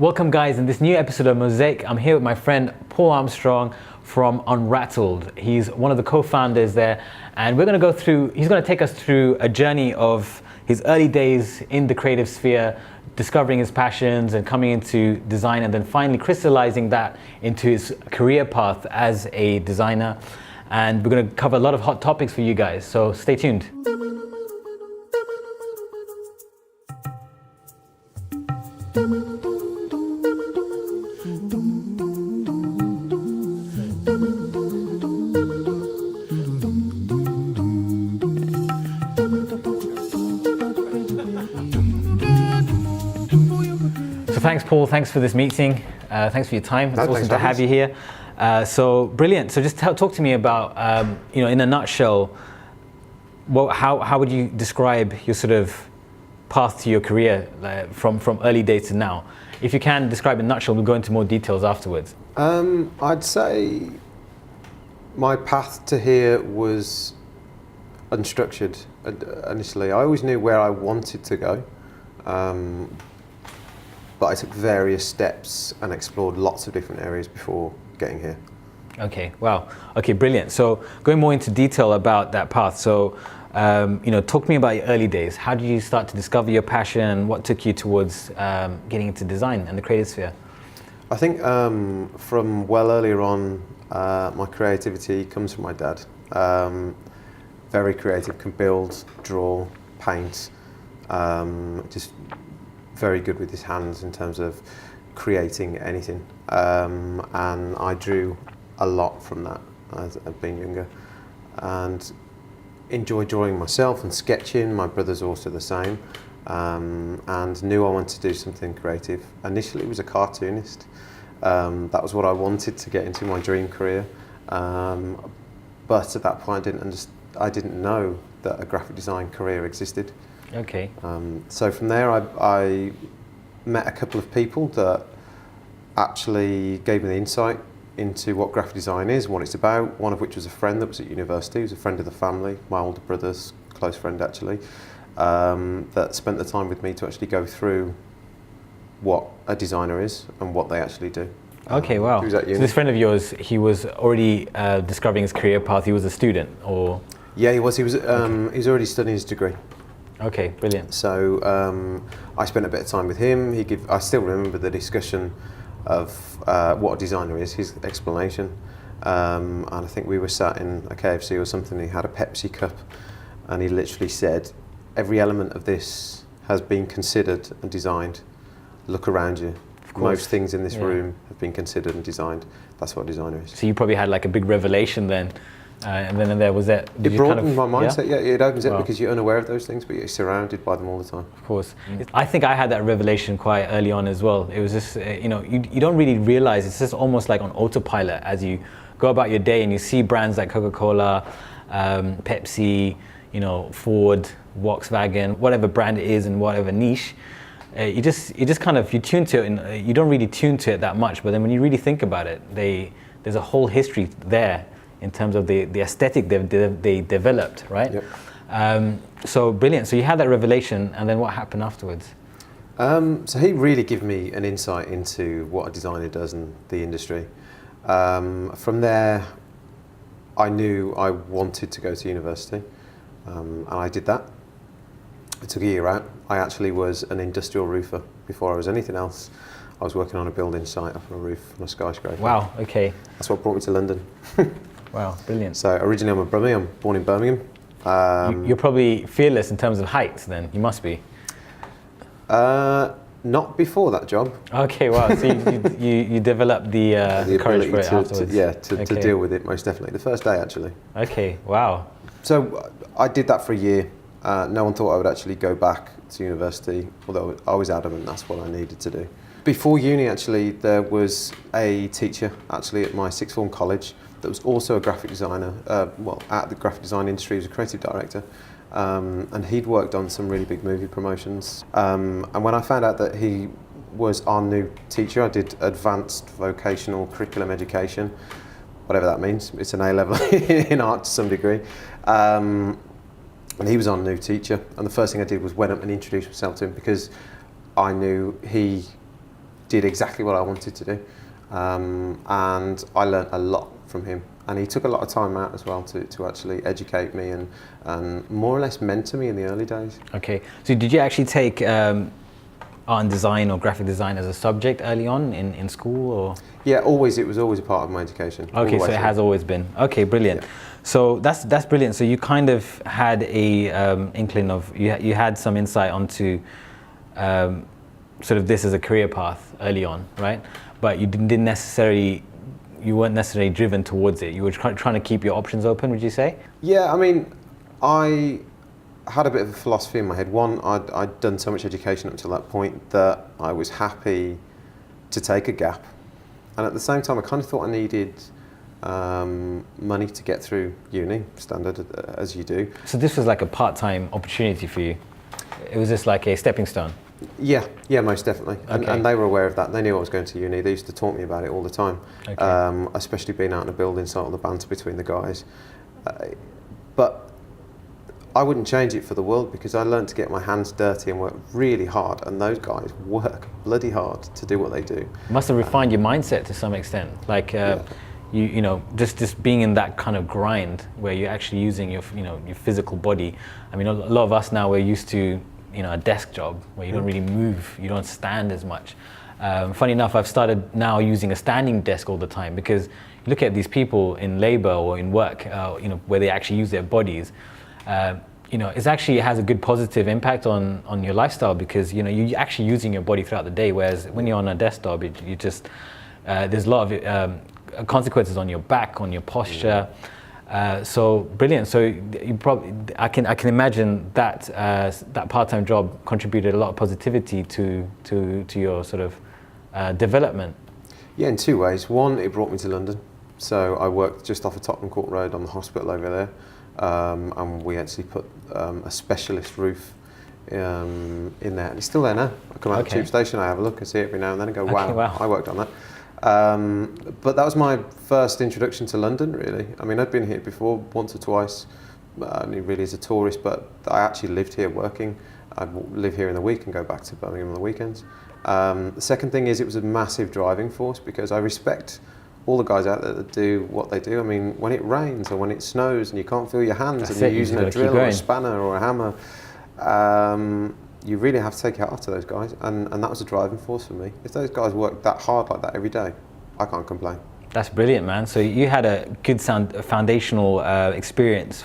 Welcome guys, in this new episode of Mosaic, I'm here with my friend Paul Armstrong from Unrattled. He's one of the co-founders there, and he's going to take us through a journey of his early days in the creative sphere, discovering his passions and coming into design, and then finally crystallizing that into his career path as a designer. And we're going to cover a lot of hot topics for you guys, so stay tuned. So thanks, Paul. Thanks for this meeting. Thanks for your time. It's awesome to have you here. So brilliant. So just talk to me about, in a nutshell, how would you describe your sort of path to your career from early days to now? If you can describe in a nutshell, we'll go into more details afterwards. I'd say my path to here was unstructured initially. I always knew where I wanted to go, but I took various steps and explored lots of different areas before getting here. Okay, wow. Okay, brilliant. So going more into detail about that path. So, talk to me about your early days. How did you start to discover your passion? What took you towards getting into design and the creative sphere? I think from well earlier on, my creativity comes from my dad. Very creative, can build, draw, paint, just very good with his hands in terms of creating anything. And I drew a lot from that as being younger, and enjoy drawing myself and sketching. My brother's also the same, and knew I wanted to do something creative. Initially, it was a cartoonist. That was what I wanted to get into, my dream career. But at that point, I didn't know that a graphic design career existed. Okay. So from there, I met a couple of people that actually gave me the insight into what graphic design is, what it's about, one of which was a friend that was at university. He was a friend of the family, my older brother's close friend actually, that spent the time with me to actually go through what a designer is and what they actually do. Okay, wow. So this friend of yours, he was already discovering his career path. He was a student, or? Yeah, he was. He was already studying his degree. Okay, brilliant. So I spent a bit of time with him. I still remember the discussion of what a designer is, his explanation. And I think we were sat in a KFC or something, he had a Pepsi cup, and he literally said, every element of this has been considered and designed. Look around you. Most things in this room have been considered and designed. That's what a designer is. So you probably had like a big revelation then. And then there was that. It broadened my mindset. Yeah, it opens it because you're unaware of those things, but you're surrounded by them all the time. Of course. I think I had that revelation quite early on as well. It was just, you don't really realize, it's just almost like on autopilot as you go about your day and you see brands like Coca-Cola, Pepsi, Ford, Volkswagen, whatever brand it is in whatever niche. You just kind of, you tune to it, and you don't really tune to it that much, but then when you really think about it, there's a whole history there in terms of the aesthetic they developed, right? Yep. So brilliant. So you had that revelation, and then what happened afterwards? So he really gave me an insight into what a designer does in the industry. From there, I knew I wanted to go to university, and I did that. I took a year out. I actually was an industrial roofer before I was anything else. I was working on a building site up on a roof on a skyscraper. Wow, okay. That's what brought me to London. Wow, brilliant. So originally I'm a Brummie, I'm born in Birmingham. You're probably fearless in terms of heights then, you must be. Not before that job. Okay, wow, so you developed the courage for it afterwards. To deal with it, most definitely. The first day actually. Okay, wow. So I did that for a year. No one thought I would actually go back to university, although I was adamant that's what I needed to do. Before uni actually, there was a teacher actually at my sixth form college that was also a graphic designer, at the graphic design industry, he was a creative director, and he'd worked on some really big movie promotions. And when I found out that he was our new teacher, I did advanced vocational curriculum education, whatever that means. It's an A-level in art to some degree. And he was our new teacher, and the first thing I did was went up and introduced myself to him, because I knew he did exactly what I wanted to do. And I learnt a lot from him. And he took a lot of time out as well to actually educate me and more or less mentor me in the early days. Okay, so did you actually take art and design or graphic design as a subject early on in school, or? Yeah, always. It was always a part of my education. Okay, so it has always been. Okay, brilliant. Yeah. So that's brilliant. So you kind of had a inkling of, you had some insight onto sort of this as a career path early on, right? But you you weren't necessarily driven towards it. You were trying to keep your options open, would you say? Yeah, I mean, I had a bit of a philosophy in my head. One, I'd done so much education up to that point that I was happy to take a gap. And at the same time, I kind of thought I needed money to get through uni, standard as you do. So this was like a part-time opportunity for you? It was just like a stepping stone? Yeah, most definitely. And they were aware of that. They knew I was going to uni. They used to talk to me about it all the time, especially being out in a building, sort of the banter between the guys. But I wouldn't change it for the world, because I learned to get my hands dirty and work really hard, and those guys work bloody hard to do what they do. It must have refined your mindset to some extent. Like, you know, just being in that kind of grind where you're actually using your physical body. I mean, a lot of us now, we're used to, a desk job where you don't really move, you don't stand as much. Funny enough, I've started now using a standing desk all the time, because you look at these people in labor or in work, where they actually use their bodies. It has a good positive impact on your lifestyle, because you're actually using your body throughout the day. Whereas when you're on a desktop, you just there's a lot of consequences on your back, on your posture. So brilliant. So you probably I can imagine that that part-time job contributed a lot of positivity to your sort of development. Yeah, in two ways. One, it brought me to London. So I worked just off of Tottenham Court Road on the hospital over there. And we actually put a specialist roof in there, and it's still there now. I come out of the tube station, I have a look, I see it every now and then, and go, wow, I worked on that. But that was my first introduction to London, really. I mean, I'd been here before once or twice, only really as a tourist, but I actually lived here working. I'd live here in the week and go back to Birmingham on the weekends. The second thing is, it was a massive driving force, because I respect all the guys out there that do what they do. I mean, when it rains or when it snows and you can't feel your hands, and you're using a drill or a spanner or a hammer, you really have to take it off to those guys, and that was a driving force for me. If those guys work that hard like that every day, I can't complain. That's brilliant, man. So you had a good foundational experience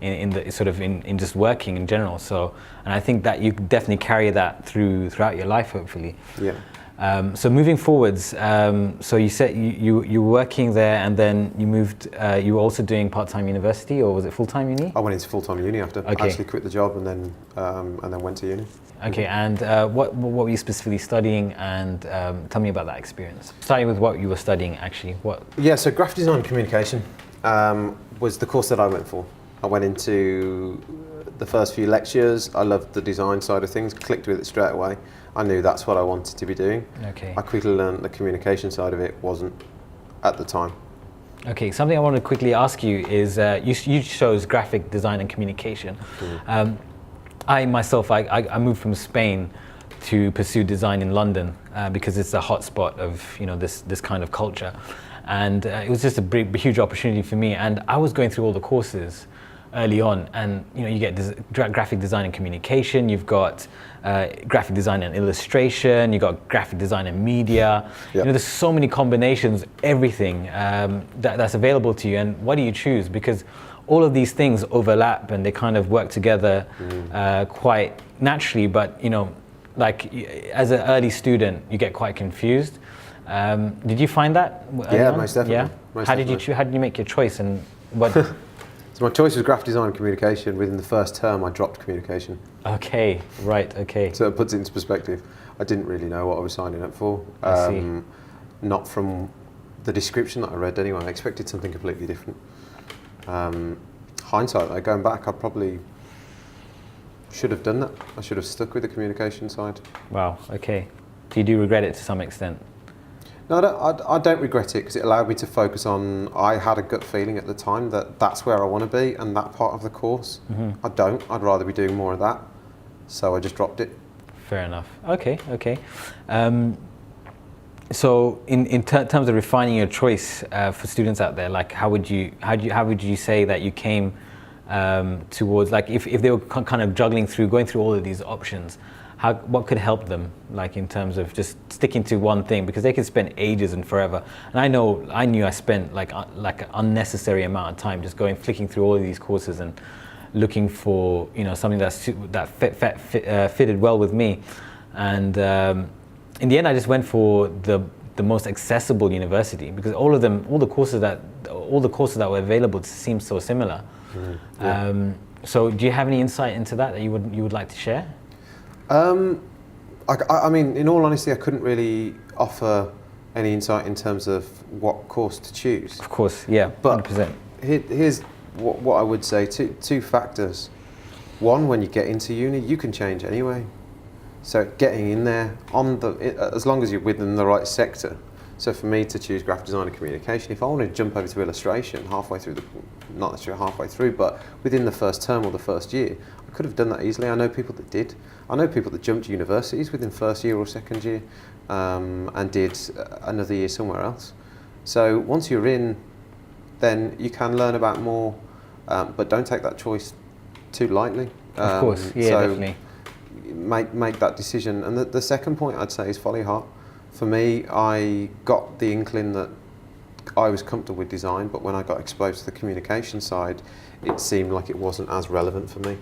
in just working in general. So, and I think that you definitely carry that throughout your life, hopefully. Yeah. So moving forwards, so you said you were working there, and then you moved. You were also doing part-time university, or was it full-time uni? I went into full-time uni after. I actually quit the job and then went to uni. Okay, and what were you specifically studying? And tell me about that experience. Starting with what you were studying, actually. What? Yeah, so graphic design and communication was the course that I went for. I went into the first few lectures. I loved the design side of things. Clicked with it straight away. I knew that's what I wanted to be doing. Okay. I quickly learned the communication side of it wasn't at the time. Okay, something I want to quickly ask you is, you chose graphic design and communication. Mm. I myself, I moved from Spain to pursue design in London because it's a hotspot of this kind of culture, and it was just a huge opportunity for me. And I was going through all the courses early on, and you get graphic design and communication, you've got graphic design and illustration, you've got graphic design and media. Yep. There's so many combinations, everything that's available to you, and what do you choose? Because all of these things overlap and they kind of work together quite naturally, but like as an early student you get quite confused. Did you find that? Yeah, most definitely. Yeah? How did you make your choice, and what? So my choice was graphic design and communication. Within the first term, I dropped communication. Okay, right, okay. So it puts it into perspective. I didn't really know what I was signing up for. I see. Not from the description that I read anyway. I expected something completely different. Hindsight, though, going back, I probably should have done that. I should have stuck with the communication side. Wow, okay. Do you regret it to some extent? No, I don't regret it, because it allowed me to focus on, I had a gut feeling at the time that that's where I want to be, and that part of the course. Mm-hmm. I don't. I'd rather be doing more of that. So I just dropped it. Fair enough. Okay. So terms of refining your choice for students out there, like how would you say that you came towards, like if they were kind of going through all of these options, what could help them, like in terms of just sticking to one thing, because they could spend ages and forever. And I knew I spent like an unnecessary amount of time just flicking through all of these courses and looking for something that fitted well with me. And in the end, I just went for the most accessible university, because all the courses that were available seemed so similar. Yeah. So do you have any insight into that you would like to share? I mean, in all honesty, I couldn't really offer any insight in terms of what course to choose. Of course, yeah, but 100%. Here's what I would say. Two factors. One, when you get into uni, you can change anyway. So getting in there as long as you're within the right sector. So for me to choose graphic design and communication, if I wanted to jump over to illustration halfway through not necessarily halfway through, but within the first term or the first year, I could have done that easily. I know people that did. I know people that jumped universities within first year or second year and did another year somewhere else. So once you're in, then you can learn about more, but don't take that choice too lightly. Of course, yeah, so definitely. Make that decision. And the second point I'd say is follow your heart. For me, I got the inkling that I was comfortable with design, but when I got exposed to the communication side, it seemed like it wasn't as relevant for me.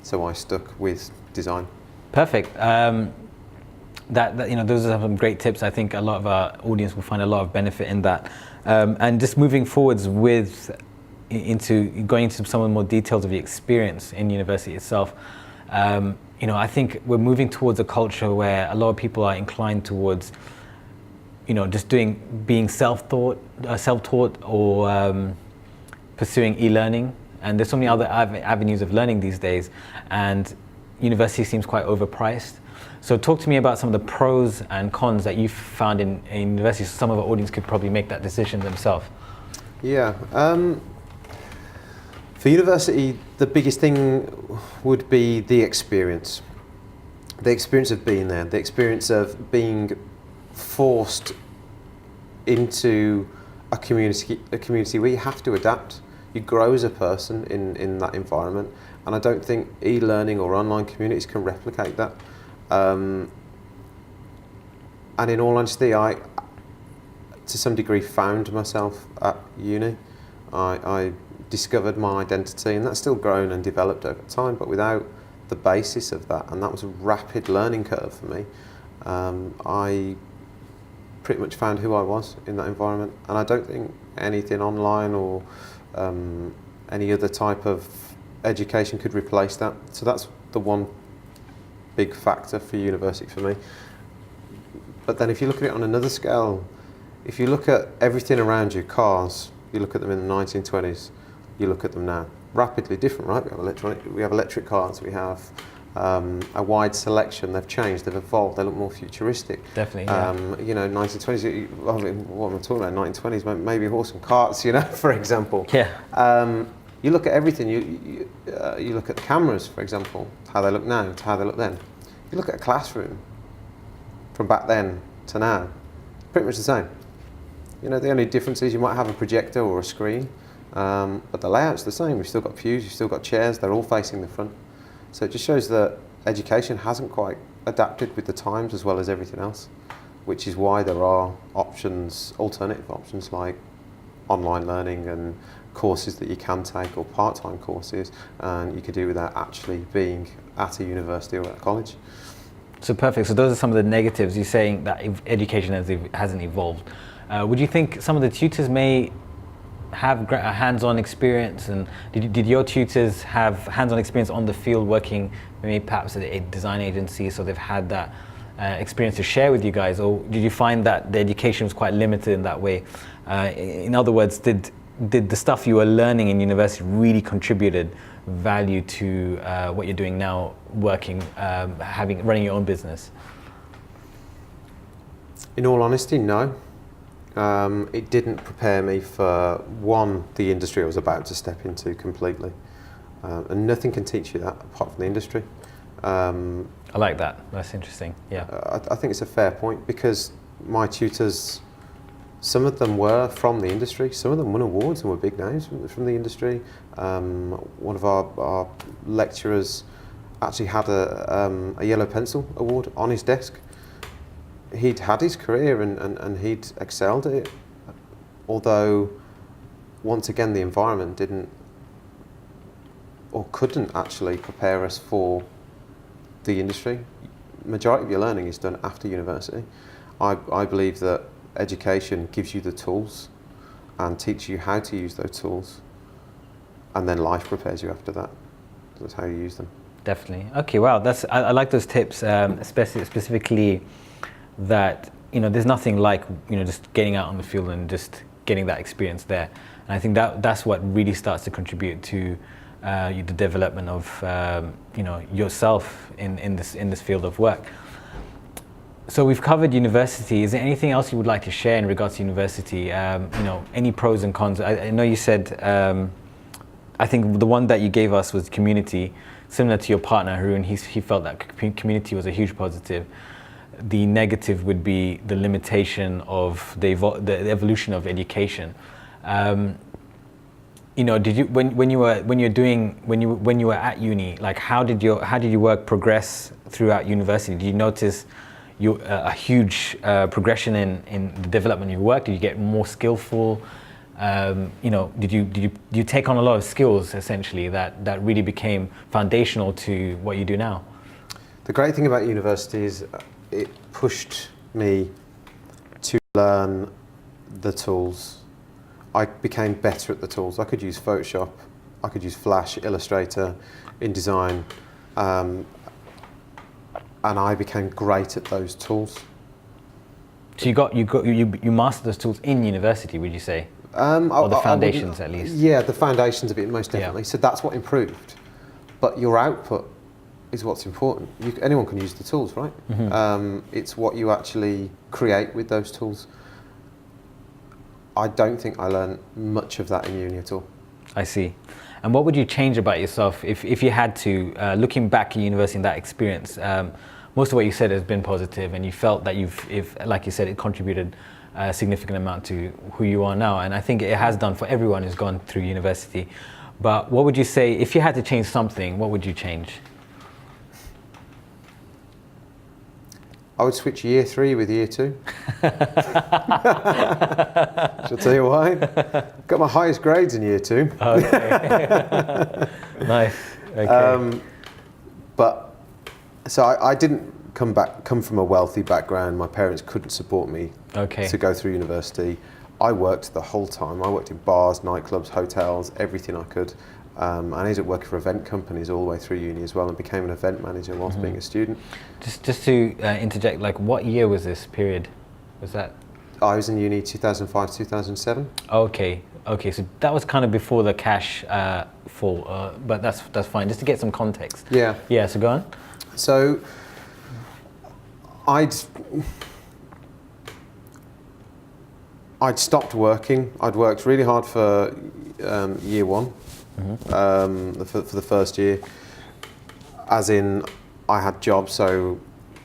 So I stuck with design. Perfect. Those are some great tips. I think a lot of our audience will find a lot of benefit in that. And just moving forwards into going into some of the more details of the experience in university itself. I think we're moving towards a culture where a lot of people are inclined towards, just being self-taught or pursuing e-learning. And there's so many other avenues of learning these days, and university seems quite overpriced. So talk to me about some of the pros and cons that you've found in university, so some of our audience could probably make that decision themselves. Yeah. For university, the biggest thing would be the experience. The experience of being there, the experience of being forced into a community where you have to adapt. You grow as a person in that environment, and I don't think e-learning or online communities can replicate that. And in all honesty, I, to some degree, found myself at uni. I discovered my identity, and that's still grown and developed over time, but without the basis of that, and that was a rapid learning curve for me, I pretty much found who I was in that environment, and I don't think anything online or any other type of education could replace that. So that's the one big factor for university for me. But then if you look at it on another scale, if you look at everything around you, cars, you look at them in the 1920s, you look at them now, rapidly different, right? We have electric cars, we have a wide selection. They've changed, they've evolved, they look more futuristic. Definitely, yeah. 1920s, what am I talking about? 1920s, maybe horse and carts, for example. Yeah. You look at everything. You look at the cameras, for example, how they look now to how they look then. You look at a classroom from back then to now, pretty much the same. The only difference is you might have a projector or a screen, but the layout's the same. You've still got pews, you've still got chairs, they're all facing the front. So it just shows that education hasn't quite adapted with the times as well as everything else, which is why there are alternative options like online learning and courses that you can take, or part-time courses, and you could do without actually being at a university or at a college. So perfect. So those are some of the negatives. You're saying that education hasn't evolved. Would you think some of the tutors may have a hands-on experience, and did your tutors have hands-on experience on the field working maybe perhaps at a design agency, so they've had that experience to share with you guys, or did you find that the education was quite limited in that way? In other words, did the stuff you were learning in university really contributed value to what you're doing now, working, running your own business? In all honesty, no. It didn't prepare me for, one, the industry I was about to step into completely. And nothing can teach you that apart from the industry. I like that. That's interesting. Yeah. I think it's a fair point, because my tutors, some of them were from the industry, some of them won awards and were big names from the industry. One of our lecturers actually had a yellow pencil award on his desk. He'd had his career and he'd excelled at it, although once again the environment didn't or couldn't actually prepare us for the industry. Majority of your learning is done after university. I believe that education gives you the tools and teaches you how to use those tools, and then life prepares you after that. That's how you use them. Definitely. Okay, wow, I like those tips, specifically that, there's nothing like, just getting out on the field and just getting that experience there. And I think that's what really starts to contribute to the development of, yourself in this field of work. So we've covered university. Is there anything else you would like to share in regards to university? Any pros and cons? I know you said, I think the one that you gave us was community, similar to your partner, Haroon. He felt that community was a huge positive. The negative would be the limitation of the evolution of education. Did you when you were at uni, like how did your work progress throughout university? Did you notice a huge progression in the development of your work? Did you get more skillful? Did you take on a lot of skills essentially that really became foundational to what you do now? The great thing about university is it pushed me to learn the tools. I became better at the tools. I could use Photoshop, I could use Flash, Illustrator, InDesign, and I became great at those tools. So you mastered those tools in university, would you say? Or the foundations at least? Yeah, the foundations of it most definitely. Yeah. So that's what improved. But your output is what's important. Anyone can use the tools, right? Mm-hmm. It's what you actually create with those tools. I don't think I learned much of that in uni at all. I see. And what would you change about yourself if you had to, looking back at university and that experience? Most of what you said has been positive, and you felt that like you said, it contributed a significant amount to who you are now. And I think it has done for everyone who's gone through university. But what would you say, if you had to change something, what would you change? I would switch year 3 with year 2. Shall I tell you why? Got my highest grades in year 2. Okay. Nice. Okay. But so I didn't come from a wealthy background. My parents couldn't support me to go through university. I worked the whole time. I worked in bars, nightclubs, hotels, everything I could. I ended up working for event companies all the way through uni as well, and became an event manager whilst being a student. Just to interject, like what year was this period? Was that? I was in uni 2005, 2007. Okay, so that was kind of before the cash fall, but that's fine. Just to get some context. Yeah. Yeah. So go on. So I'd stopped working. I'd worked really hard for year 1. Mm-hmm. For the first year, as in I had jobs, so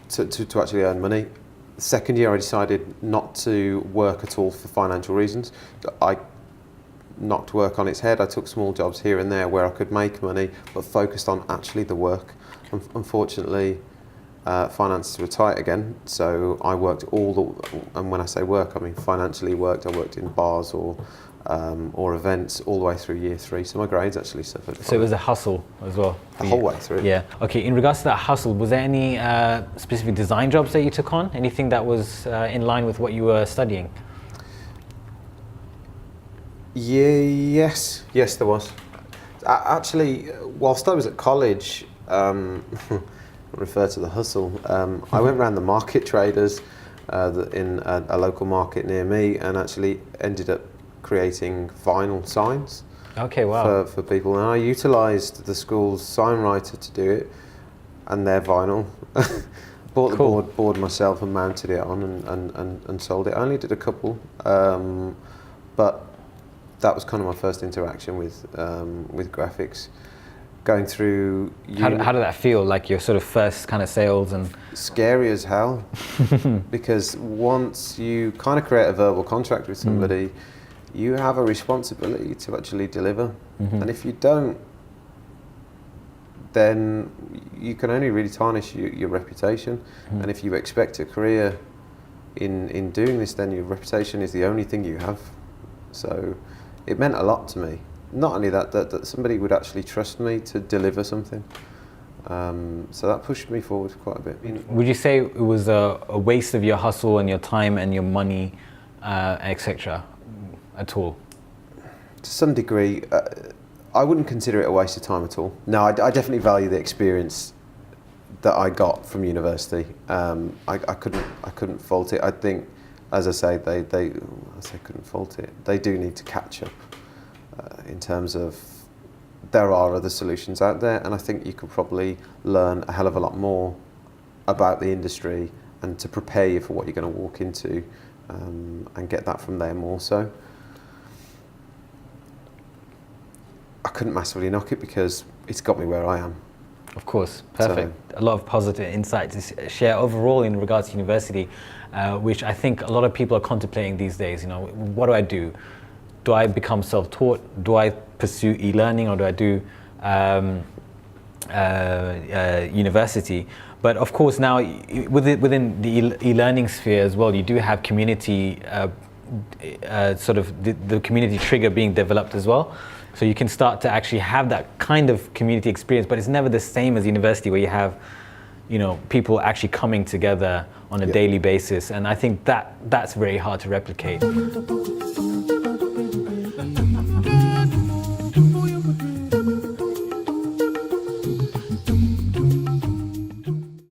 to actually earn money. The second year I decided not to work at all for financial reasons. I knocked work on its head. I took small jobs here and there where I could make money, but focused on actually the work. Unfortunately, finances were tight again, so I worked and when I say work, I mean financially worked. I worked in bars or events all the way through year 3, so my grades actually suffered. So it was a hustle as well? The whole way through. Yeah. Okay, in regards to that hustle, was there any specific design jobs that you took on? Anything that was in line with what you were studying? Yes, there was. Actually, whilst I was at college, I refer to the hustle, I went around the market traders in a local market near me, and actually ended up creating vinyl signs. Okay, wow. For people, and I utilised the school's sign writer to do it, and their vinyl. Bought the board myself and mounted it on and sold it. I only did a couple, but that was kind of my first interaction with graphics. going through How did that feel, like your sort of first kind of sales? And scary as hell, because once you kind of create a verbal contract with somebody, you have a responsibility to actually deliver. And if you don't, then you can only really tarnish your reputation. And if you expect a career in doing this, then your reputation is the only thing you have. So it meant a lot to me. Not only that somebody would actually trust me to deliver something. So that pushed me forward quite a bit. Would you say it was a waste of your hustle and your time and your money, etc., at all? To some degree, I wouldn't consider it a waste of time at all. No, I definitely value the experience that I got from university. I couldn't fault it. I think, as I say, I couldn't fault it. They do need to catch up in terms of there are other solutions out there, and I think you could probably learn a hell of a lot more about the industry and to prepare you for what you're going to walk into, and get that from them also. I couldn't massively knock it because it's got me where I am. Of course, perfect. So, a lot of positive insight to share overall in regards to university, which I think a lot of people are contemplating these days. You know, what do I do? Do I become self-taught? Do I pursue e-learning, or do I do university? But of course now, within the e-learning sphere as well, you do have community, sort of the community trigger being developed as well. So you can start to actually have that kind of community experience, but it's never the same as university, where you have, you know, people actually coming together on a daily basis. And I think that's very hard to replicate.